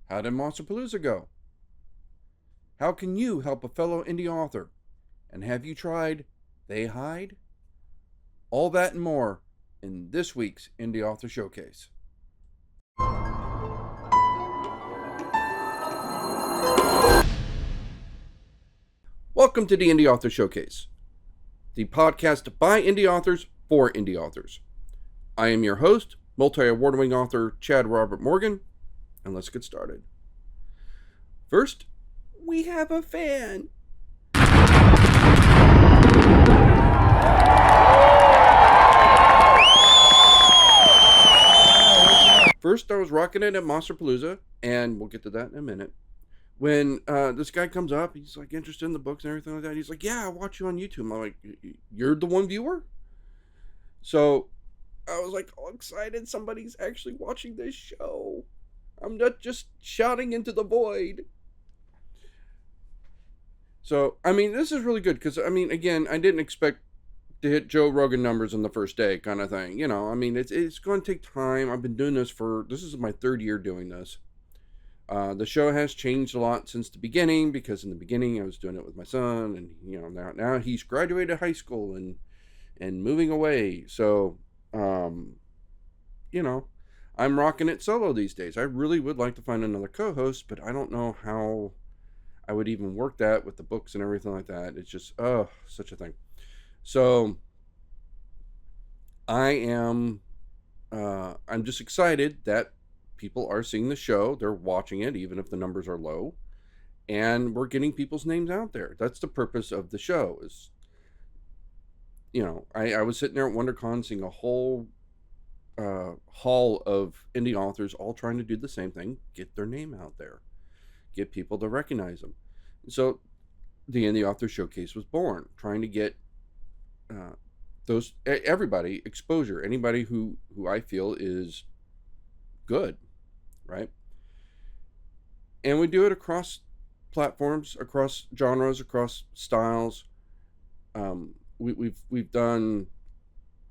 How did Monsterpalooza go? How can you help a fellow indie author? And have you tried They Hide? All that and more in this week's Indie Author Showcase. Welcome to the Indie Author Showcase, the podcast by indie authors for indie authors. I am your host, multi-award-winning author Chad Robert Morgan, and let's get started. First, we have a fan. First, I was rocking it at Monsterpalooza, and we'll get to that in a minute. When this guy comes up, he's like interested in the books and everything like that. He's like, "Yeah, I watch you on YouTube." I'm like, "You're the one viewer?" So I was like all excited. Somebody's actually watching this show. I'm not just shouting into the void. So, I mean, this is really good because, I mean, again, I didn't expect to hit Joe Rogan numbers on the first day kind of thing. You know, I mean, it's going to take time. I've been doing this this is my third year doing this. The show has changed a lot since the beginning because in the beginning I was doing it with my son, and you know now he's graduated high school and moving away. So, you know, I'm rocking it solo these days. I really would like to find another co-host, but I don't know how I would even work that with the books and everything like that. It's just such a thing. So I'm just excited that people are seeing the show. They're watching it, even if the numbers are low, and we're getting people's names out there. That's the purpose of the show. Is, you know, I was sitting there at WonderCon seeing a whole hall of indie authors all trying to do the same thing, get their name out there, get people to recognize them. So the Indie Author Showcase was born, trying to get everybody exposure, anybody who I feel is good, right? And we do it across platforms, across genres, across styles. We've done,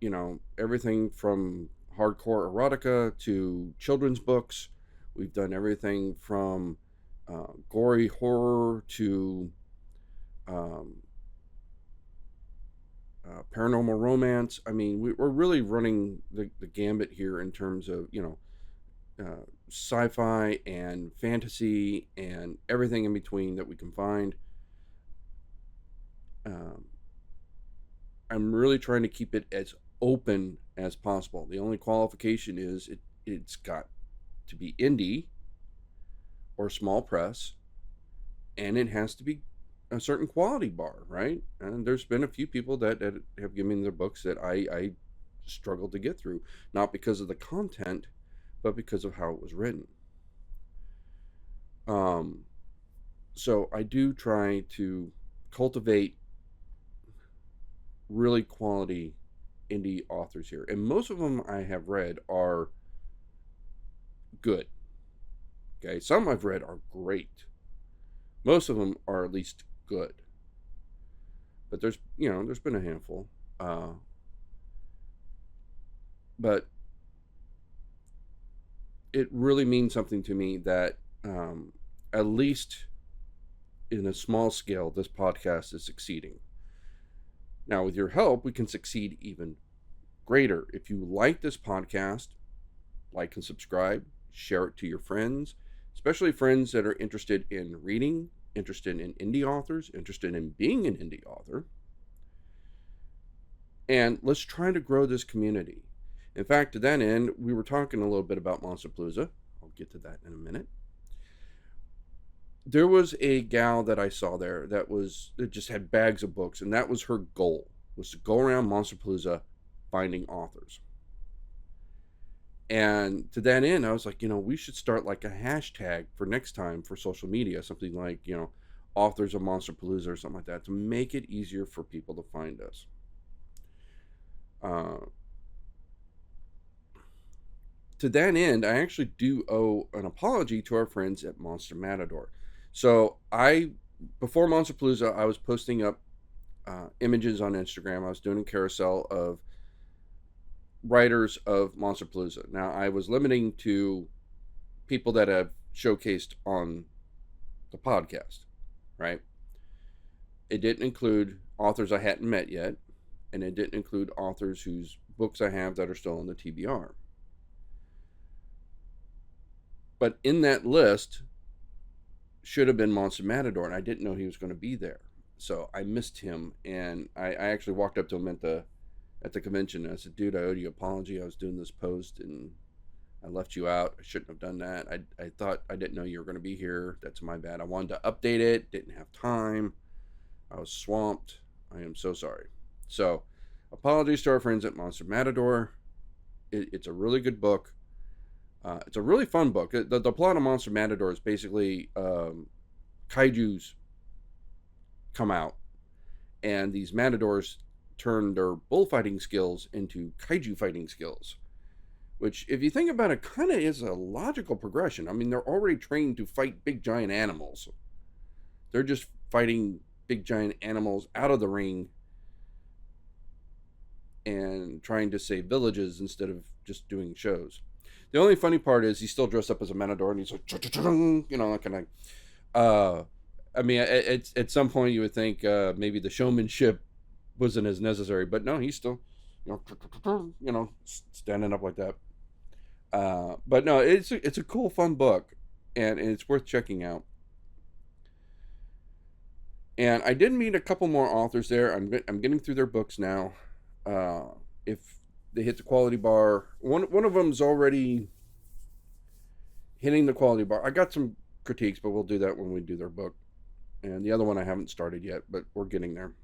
you know, everything from hardcore erotica to children's books. We've done everything from gory horror to paranormal romance. I mean, we're really running the gambit here in terms of, you know, sci-fi and fantasy and everything in between that we can find. I'm really trying to keep it as open as possible. The only qualification is it's got to be indie or small press, and it has to be a certain quality bar, right? And there's been a few people that have given me their books that I struggled to get through, not because of the content, but because of how it was written. So I do try to cultivate really quality indie authors here, and most of them I have read are good. Okay, some I've read are great. Most of them are at least good. But there's been a handful. But it really means something to me that at least in a small scale, this podcast is succeeding. Now, with your help, we can succeed even greater. If you like this podcast, like and subscribe, share it to your friends, especially friends that are interested in reading, interested in indie authors, interested in being an indie author. And let's try to grow this community. In fact, to that end, we were talking a little bit about Monsterpalooza. I'll get to that in a minute. There was a gal that I saw there that just had bags of books, and that was her goal, was to go around Monsterpalooza finding authors. And to that end, I was like, you know, we should start like a hashtag for next time for social media, something like, you know, authors of Monsterpalooza or something like that, to make it easier for people to find us. To that end, I actually do owe an apology to our friends at Monster Matador. So before Monsterpalooza, I was posting up images on Instagram. I was doing a carousel of writers of Monsterpalooza. Now, I was limiting to people that have showcased on the podcast, right? It didn't include authors I hadn't met yet, and it didn't include authors whose books I have that are still on the TBR. But in that list should have been Monster Matador, and I didn't know he was going to be there. So I missed him, and I actually walked up to him at the convention, and I said, dude, I owe you an apology. I was doing this post, and I left you out. I shouldn't have done that. I thought I didn't know you were going to be here. That's my bad. I wanted to update it. Didn't have time. I was swamped. I am so sorry. So, apologies to our friends at Monster Matador. It's a really good book. It's a really fun book. The plot of Monster Matador is basically kaijus come out, and these matadors turn their bullfighting skills into kaiju fighting skills. Which, if you think about it, kind of is a logical progression. I mean, they're already trained to fight big giant animals. They're just fighting big giant animals out of the ring and trying to save villages instead of just doing shows. The only funny part is he's still dressed up as a matador, and he's like, you know, kind of. I mean, at some point you would think maybe the showmanship wasn't as necessary, but no, he's still, standing up like that. But no, it's a cool, fun book, and it's worth checking out. And I did meet a couple more authors there. I'm getting through their books now. If they hit the quality bar, one of them's already hitting the quality bar. I got some critiques, but we'll do that when we do their book. And the other one I haven't started yet, but we're getting there.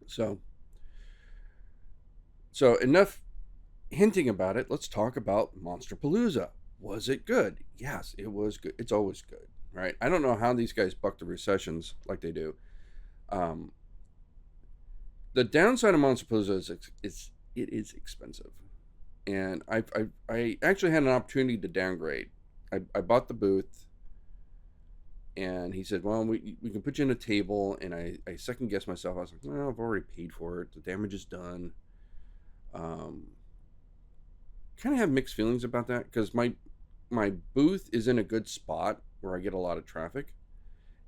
So enough hinting about it. Let's talk about Monsterpalooza. Was it good? Yes, it was good. It's always good, right? I don't know how these guys buck the recessions like they do. The downside of Monsterpalooza is it is expensive, and I actually had an opportunity to downgrade. I bought the booth, and he said, well, we can put you in a table, and I second guessed myself. I was like, well, I've already paid for it. The damage is done. Kind of have mixed feelings about that, because my booth is in a good spot where I get a lot of traffic,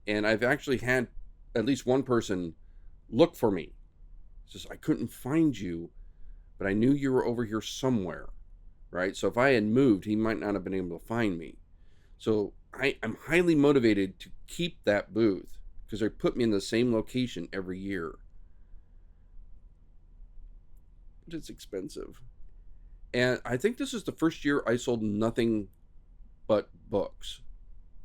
and I've actually had at least one person look for me. It's just, I couldn't find you, but I knew you were over here somewhere, right? So if I had moved, he might not have been able to find me. So I'm highly motivated to keep that booth, because they put me in the same location every year. But it's expensive. And I think this is the first year I sold nothing but books,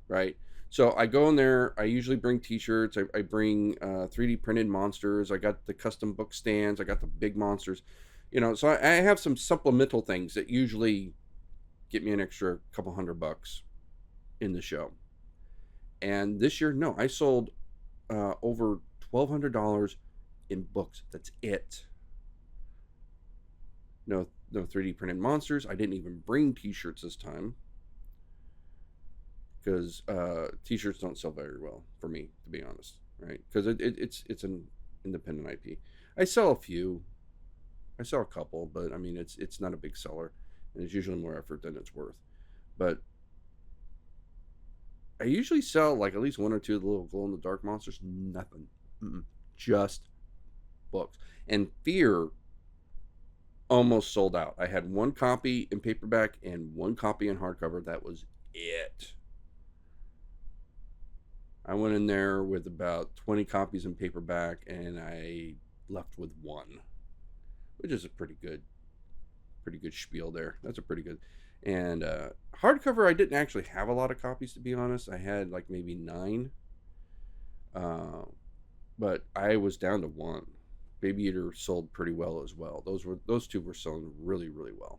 right? So I go in there, I usually bring t-shirts, I bring 3D printed monsters, I got the custom book stands, I got the big monsters, so I have some supplemental things that usually get me an extra couple $100 in the show. And this year, no, I sold over $1,200 in books. That's it. No 3D printed monsters. I didn't even bring t-shirts this time, because t-shirts don't sell very well for me, to be honest, right? Because it's an independent IP. I sell a few. I sell a couple, but I mean, it's not a big seller, and it's usually more effort than it's worth. But I usually sell like at least one or two of the little glow-in-the-dark monsters. Nothing. Just books. And Fear almost sold out. I had one copy in paperback and one copy in hardcover. That was it. I went in there with about 20 copies in paperback, and I left with one, which is a pretty good spiel there. That's a pretty good. And hardcover, I didn't actually have a lot of copies, to be honest. I had like maybe 9. But I was down to 1. Baby Eater sold pretty well as well. Those two were selling really, really well.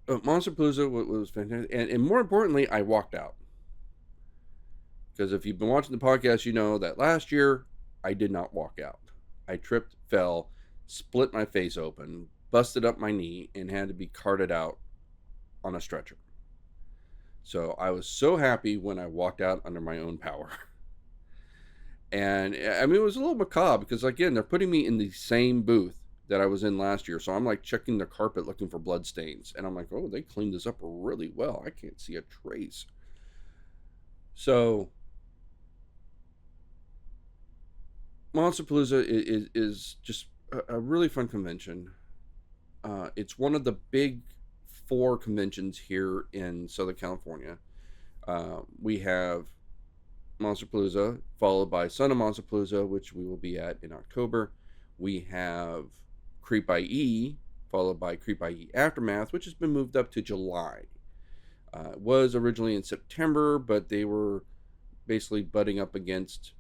Monsterpalooza was fantastic, and more importantly, I walked out. Because if you've been watching the podcast, you know that last year I did not walk out. I tripped, fell, split my face open, busted up my knee, and had to be carted out on a stretcher. So I was so happy when I walked out under my own power. And I mean, it was a little macabre, because again, they're putting me in the same booth that I was in last year. So I'm like checking the carpet looking for blood stains. And I'm like, oh, they cleaned this up really well. I can't see a trace. So Monsterpalooza is just a really fun convention. It's one of the big four conventions here in Southern California. We have Monsterpalooza, followed by Son of Monsterpalooza, which we will be at in October. We have Creep I.E, followed by Creep I.E Aftermath, which has been moved up to July. It was originally in September, but they were basically butting up against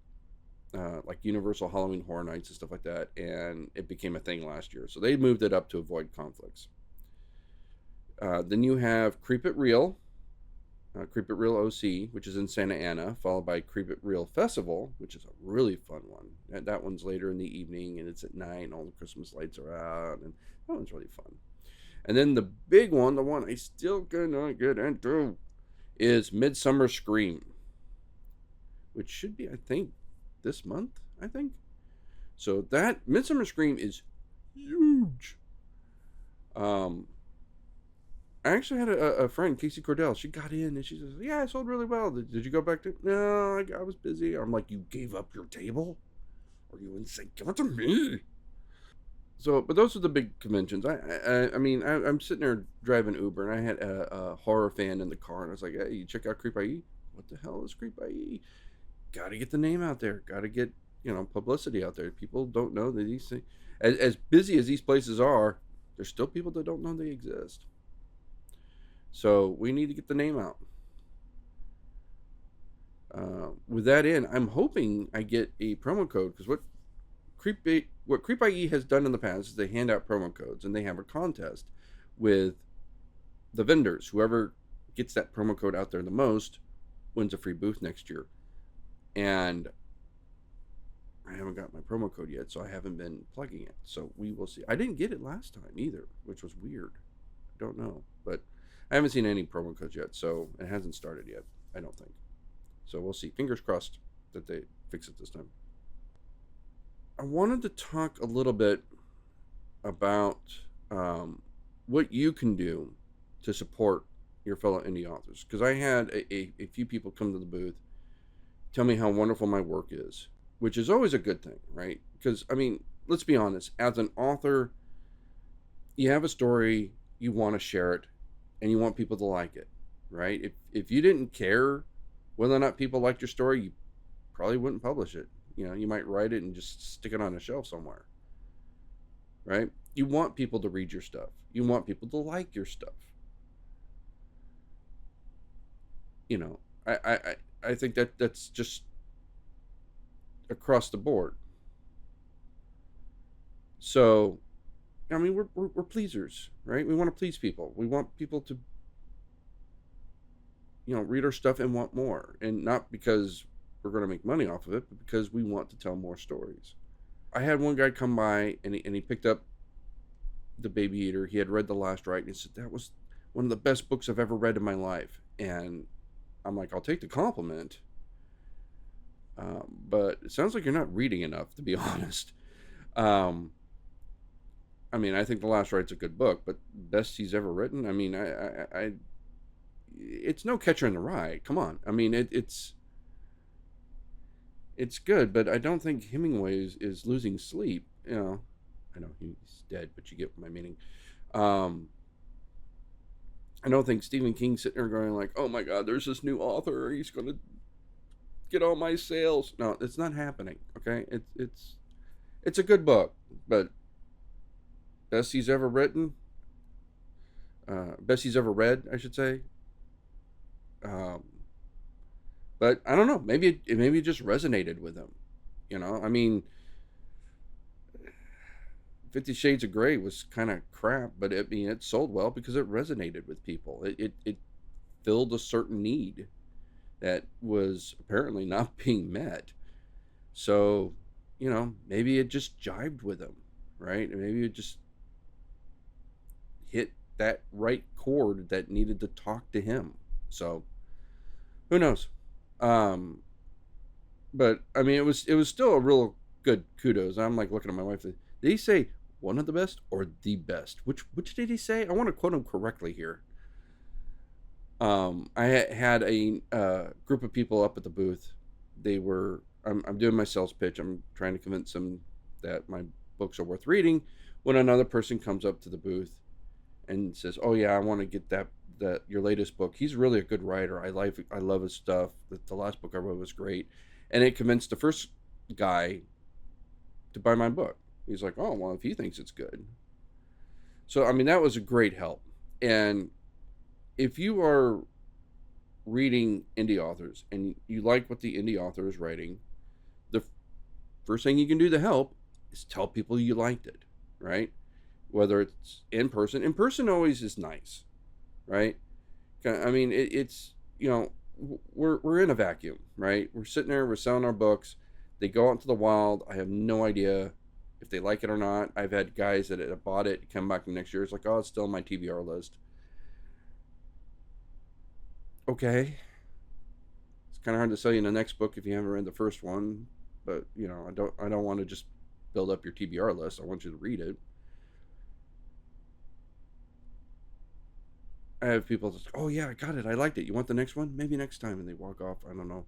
like Universal Halloween Horror Nights and stuff like that, and it became a thing last year. So they moved it up to avoid conflicts. Then you have Creep It Real, Creep It Real OC, which is in Santa Ana, followed by Creep It Real Festival, which is a really fun one. That one's later in the evening, and it's at night, and all the Christmas lights are out, and that one's really fun. And then the big one, the one I still cannot get into, is Midsummer Scream, which should be, I think, this month, I think. So that Midsummer Scream is huge. I actually had a friend, Casey Cordell. She got in and she says, "Yeah, I sold really well. Did you go back to?" No, I was busy. I'm like, "You gave up your table? Are you insane? Give it to me." So, but those are the big conventions. I mean, I'm sitting there driving Uber, and I had a horror fan in the car, and I was like, "Hey, you check out Creep I.E." What the hell is Creep I.E? Got to get the name out there. Got to get publicity out there. People don't know that these things, as busy as these places are, there's still people that don't know they exist. So we need to get the name out. With that in, I'm hoping I get a promo code, because what Creep IE has done in the past is they hand out promo codes, and they have a contest with the vendors. Whoever gets that promo code out there the most wins a free booth next year. And I haven't got my promo code yet, so I haven't been plugging it. So we will see. I didn't get it last time either, which was weird. I don't know, but I haven't seen any promo codes yet, so it hasn't started yet, I don't think. So we'll see. Fingers crossed that they fix it this time. I wanted to talk a little bit about what you can do to support your fellow indie authors, because I had a few people come to the booth tell me how wonderful my work is, which is always a good thing, right? Because, I mean, let's be honest, as an author, you have a story, you want to share it, and you want people to like it, right? If you didn't care whether or not people liked your story, you probably wouldn't publish it. You might write it and just stick it on a shelf somewhere, right? You want people to read your stuff. You want people to like your stuff. I think that's just across the board. So, I mean, we're pleasers, right? We want to please people. We want people to, read our stuff and want more, and not because we're going to make money off of it, but because we want to tell more stories. I had one guy come by, and he picked up The Baby Eater. He had read The Last Rite, and he said, "That was one of the best books I've ever read in my life." And I'm like, "I'll take the compliment, but it sounds like you're not reading enough, to be honest." I mean, I think The Last Rite's a good book, but best he's ever written. I mean, it's no Catcher in the Rye. Come on. I mean, it's good, but I don't think Hemingway is losing sleep. I know he's dead, but you get my meaning. I don't think Stephen King's sitting there going like, "Oh my God, there's this new author. He's going to get all my sales." No, it's not happening. Okay, it's a good book, but best he's ever written, best he's ever read, I should say. But I don't know. Maybe it just resonated with him. I mean, 50 Shades of Grey was kind of crap, but it sold well because it resonated with people. It filled a certain need that was apparently not being met. So, maybe it just jived with him, right? Maybe it just hit that right chord that needed to talk to him. So, who knows? But I mean, it was still a real good kudos. I'm like looking at my wife. Did he say one of the best or the best. Which did he say? I want to quote him correctly here. I had a group of people up at the booth. They were I'm doing my sales pitch. I'm trying to convince them that my books are worth reading. When another person comes up to the booth and says, "Oh yeah, I want to get that your latest book. He's really a good writer. I love his stuff. The last book I wrote was great," and it convinced the first guy to buy my book. He's like, "Oh well, if he thinks it's good." So I mean, that was a great help. And if you are reading indie authors and you like what the indie author is writing, the first thing you can do to help is tell people you liked it, right? Whether it's in person. In person always is nice, right? I mean, it's, we're in a vacuum, right? We're sitting there, we're selling our books. They go out into the wild. I have no idea if they like it or not. I've had guys that have bought it, come back the next year. It's like, oh, it's still on my TBR list. Okay. It's kind of hard to sell you the next book if you haven't read the first one, but I don't want to just build up your TBR list. I want you to read it. I have people just, oh yeah, I got it. I liked it. You want the next one? Maybe next time, and they walk off. I don't know.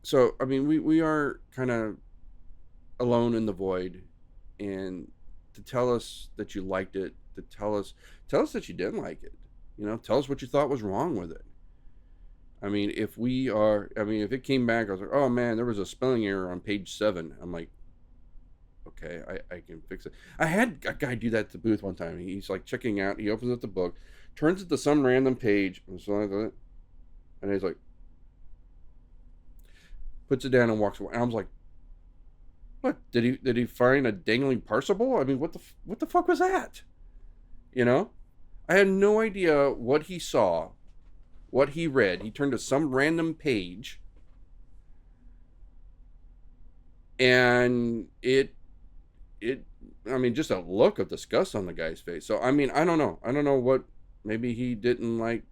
So I mean, we are kind of alone in the void, and to tell us that you liked it, to tell us that you didn't like it, tell us what you thought was wrong with it. I mean, if it came back, I was like, oh man, there was a spelling error on page 7. I'm like, okay, I can fix it. I had a guy do that at the booth one time. He's like checking out. He opens up the book, turns it to some random page, and he's like, puts it down and walks away. And I was like, what? Did he find a dangling participle? I mean, what the fuck was that? I had no idea what he saw, what he read. He turned to some random page, and it I mean, just a look of disgust on the guy's face. So I mean, I don't know what. Maybe he didn't like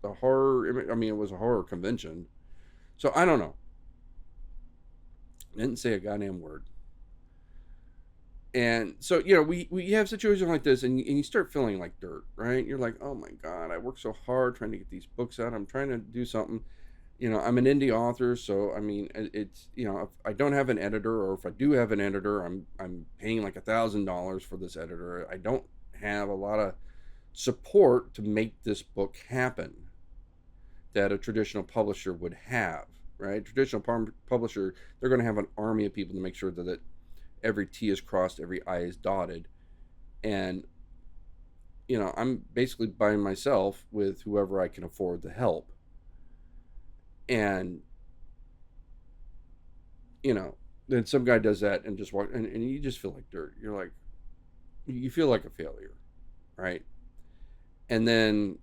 the horror. I mean, it was a horror convention, so I don't know. Didn't say a goddamn word. And so we have situations like this, and you start feeling like dirt, right? You're like, oh my god, I worked so hard trying to get these books out. I'm trying to do something. I'm an indie author, so I mean, it's if I don't have an editor, or if I do have an editor, I'm paying like $1,000 for this editor. I don't have a lot of support to make this book happen that a traditional publisher would have, right? Traditional publisher, they're going to have an army of people to make sure that every T is crossed, every I is dotted, and I'm basically by myself with whoever I can afford to help. And then some guy does that and just walk, and you just feel like dirt. You're like, you feel like a failure, right? And then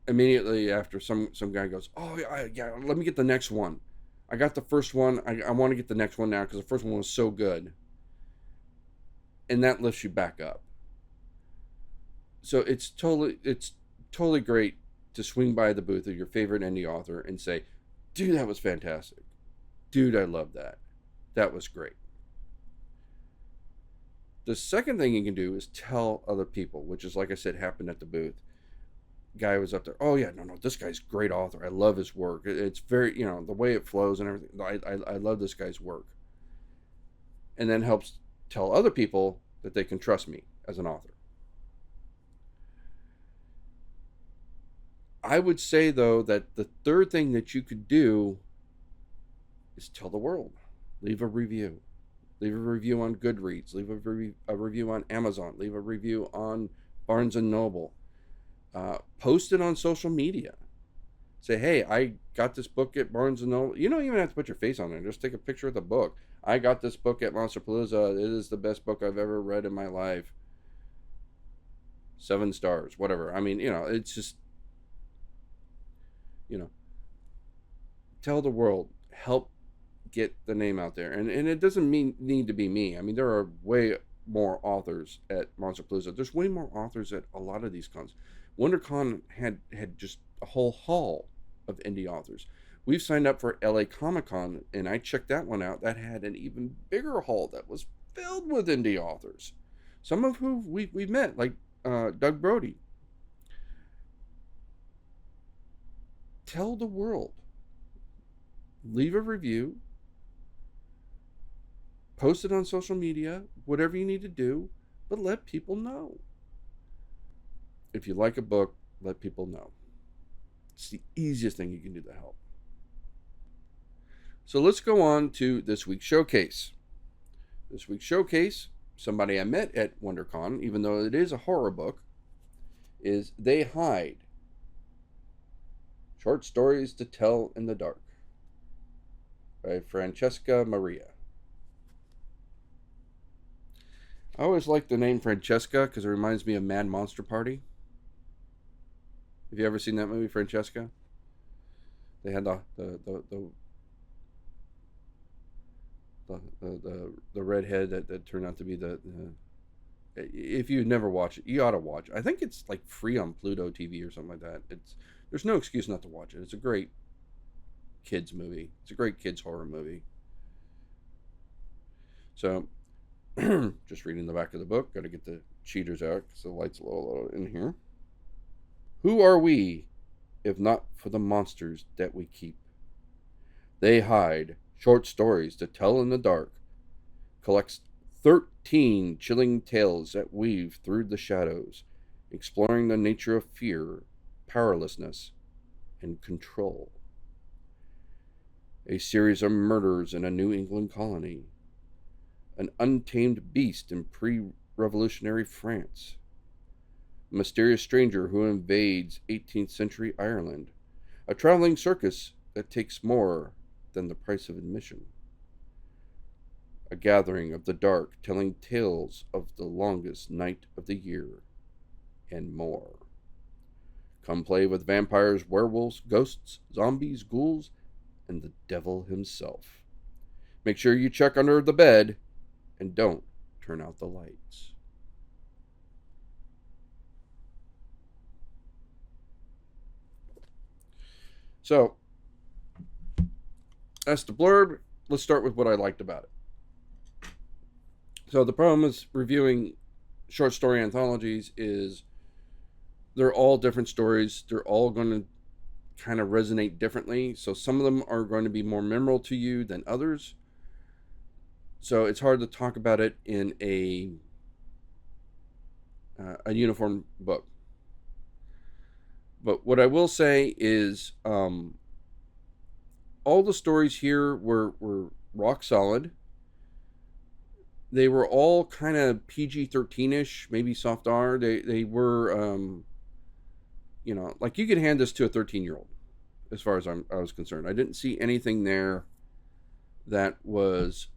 immediately after, some guy goes, oh yeah, let me get the next one. I got the first one. I want to get the next one now because the first one was so good. And that lifts you back up. So it's totally great to swing by the booth of your favorite indie author and say, dude, that was fantastic. Dude, I love that. That was great. The second thing you can do is tell other people, which is, like I said, happened at the booth. Guy was up there, oh yeah, no, this guy's a great author. I love his work. It's very, the way it flows and everything. I love this guy's work. And then helps tell other people that they can trust me as an author. I would say, though, that the third thing that you could do is tell the world. Leave a review. Leave a review on Goodreads. Leave a review on Amazon. Leave a review on Barnes & Noble. Post it on social media. Say, hey, I got this book at Barnes & Noble. You don't even have to put your face on there. Just take a picture of the book. I got this book at Monsterpalooza. It is the best book I've ever read in my life. 7 stars, whatever. I mean, it's just, tell the world. Help get the name out there. And it doesn't need to be me. I mean, there are way more authors at Monsterpalooza. There's way more authors at a lot of these cons. WonderCon had just a whole hall of indie authors. We've signed up for LA Comic Con, and I checked that one out. That had an even bigger hall that was filled with indie authors, some of who we've met, like Doug Brody. Tell the world, leave a review, post it on social media, whatever you need to do, but let people know. If you like a book, let people know. It's the easiest thing you can do to help. So let's go on to this week's showcase. This week's showcase, somebody I met at WonderCon, even though it is a horror book, is They Hide. Short Stories to Tell in the Dark by Francesca Maria. I always like the name Francesca because it reminds me of Mad Monster Party. Have you ever seen that movie, Francesca? They had the redhead that turned out to be the if you've never watched it, you ought to watch it. I think it's like free on Pluto TV or something like that. There's no excuse not to watch it. It's a great kids movie. It's a great kids horror movie. So, just reading the back of the book. Got to get the cheaters out because the light's a little low in here. Who are we, if not for the monsters that we keep? They Hide. Short Stories to Tell in the Dark collects 13 chilling tales that weave through the shadows, exploring the nature of fear, powerlessness, and control. A series of murders in a New England colony, an untamed beast in pre-revolutionary France, a mysterious stranger who invades 18th century Ireland, a traveling circus that takes more than the price of admission, a gathering of the dark telling tales of the longest night of the year, and more. Come play with vampires, werewolves, ghosts, zombies, ghouls, and the devil himself. Make sure you check under the bed and don't turn out the lights. So, that's the blurb. Let's start with what I liked about it. So the problem with reviewing short story anthologies is they're all different stories. They're all going to kind of resonate differently. So some of them are going to be more memorable to you than others. So it's hard to talk about it in a uniform book. But what I will say is all the stories here were rock solid. They were all kind of PG-13ish, maybe soft R. They were, like you could hand this to a 13-year-old, as far as I was concerned. I didn't see anything there that was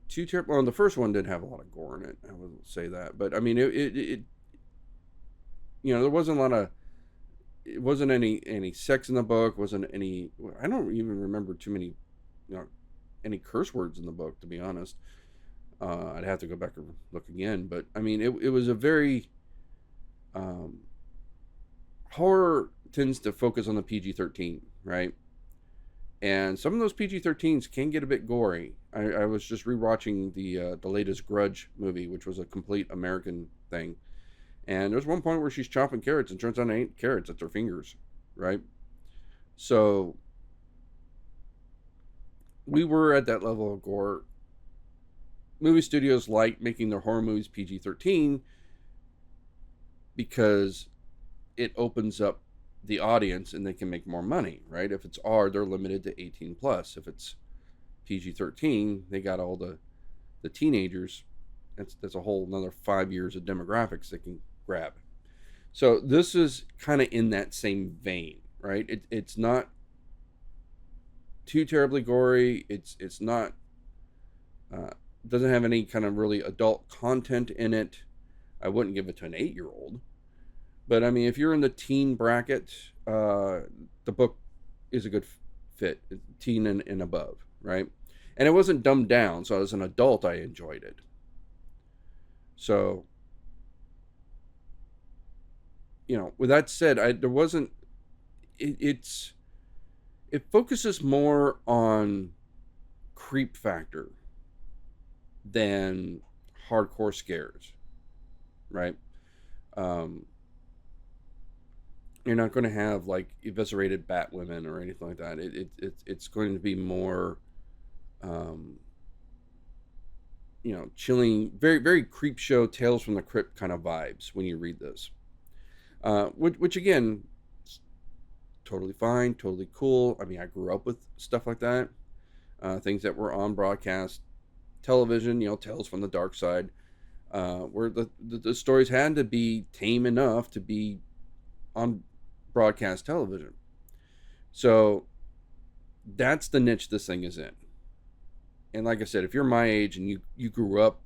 too terrible. Well, the first one did have a lot of gore in it. I wouldn't say that, but I mean, it there wasn't a lot of. It wasn't any sex in the book. Wasn't any. I don't even remember too many, any curse words in the book, to be honest. I'd have to go back and look again, but I mean, it was a very horror tends to focus on the PG-13, right? And some of those PG-13s can get a bit gory. I was just rewatching the latest Grudge movie, which was a complete American thing. And there's one point where she's chopping carrots and turns out it ain't carrots, it's her fingers, right? So we were at that level of gore. Movie studios like making their horror movies PG-13 because it opens up the audience and they can make more money, right? If it's R, they're limited to 18 plus. If it's PG-13, they got all the teenagers. That's a whole another 5 years of demographics they can grab. So this is kind of in that same vein, right? It's not too terribly gory. It's not doesn't have any kind of really adult content in it. I wouldn't give it to an 8-year-old. But I mean, if you're in the teen bracket, the book is a good fit. Teen and above, right? And it wasn't dumbed down, so as an adult, I enjoyed it. So, with that said, there wasn't. it's it focuses more on creep factor than hardcore scares, right? Um, you're not going to have like eviscerated bat women or anything like that. It's going to be more, um, chilling, very very creep show, Tales from the Crypt kind of vibes when you read this. Which again, totally fine, totally cool. I mean, I grew up with stuff like that, things that were on broadcast television. Tales from the Darkside, where the stories had to be tame enough to be on broadcast television. So that's the niche this thing is in. And like I said, if you're my age and you grew up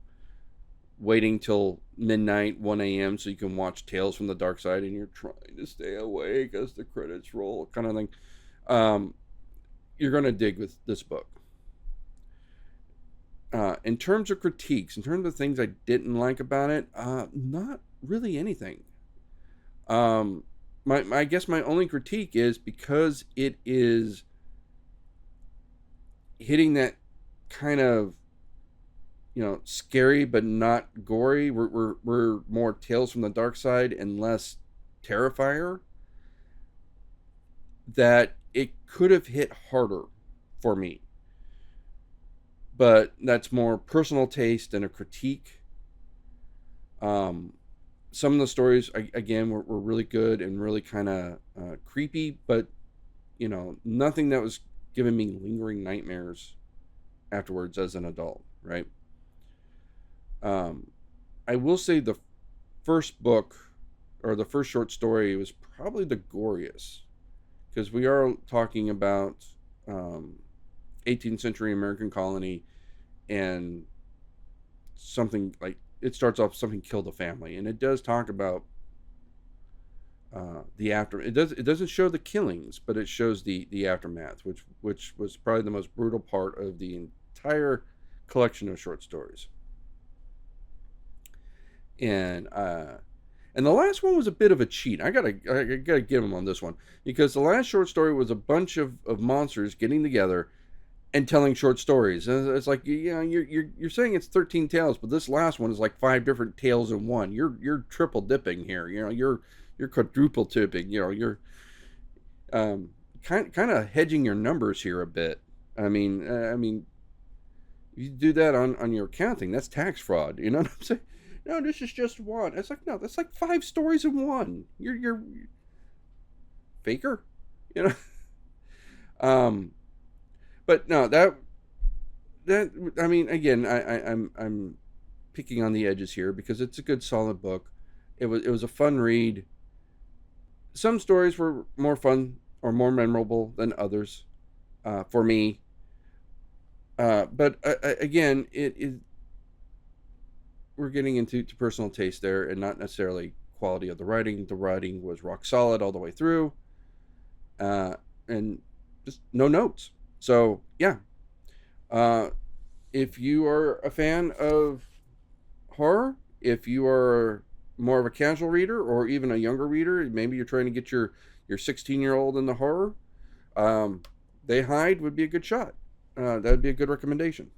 waiting till midnight, 1 a.m. so you can watch Tales from the Darkside and you're trying to stay awake as the credits roll, kind of thing, you're going to dig with this book. In terms of critiques, in terms of things I didn't like about it, not really anything. I guess my only critique is because it is hitting that kind of, scary but not gory. We're more Tales from the Darkside and less Terrifier. That it could have hit harder for me. But that's more personal taste than a critique. Some of the stories, again, were really good and really kind of creepy, but, nothing that was giving me lingering nightmares afterwards as an adult, right? I will say the first book, or the first short story, was probably the goriest, because we are talking about 18th century American colony, and something like, it starts off, something killed a family, and it does talk about the after. It doesn't show the killings, but it shows the aftermath, which was probably the most brutal part of the entire collection of short stories. And the last one was a bit of a cheat. I gotta give him on this one, because the last short story was a bunch of monsters getting together and telling short stories. And it's like, you're saying it's 13 tales, but this last one is like 5 different tales in one. You're triple dipping here. You're quadruple tipping. You're kind of hedging your numbers here a bit. I mean, you do that on your accounting, that's tax fraud. You know what I'm saying? No, this is just one. It's like, no, that's like 5 stories in one. You're faker, you know. But no, that I mean, again, I'm picking on the edges here because it's a good solid book. It was a fun read. Some stories were more fun or more memorable than others, for me. But again, we're getting into personal taste there, and not necessarily quality of the writing. The writing was rock solid all the way through, and just no notes. So yeah, if you are a fan of horror, if you are more of a casual reader or even a younger reader, maybe you're trying to get your 16-year-old into horror, They Hide would be a good shot. That'd be a good recommendation.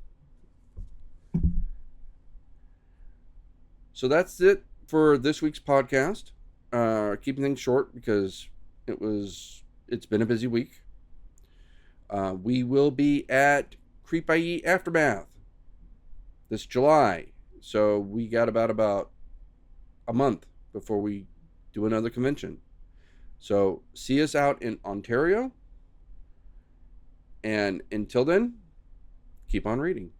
So that's it for this week's podcast. Keeping things short because it's been a busy week. We will be at Creep I.E. Aftermath this July. So we got about a month before we do another convention. So see us out in Ontario. And until then, keep on reading.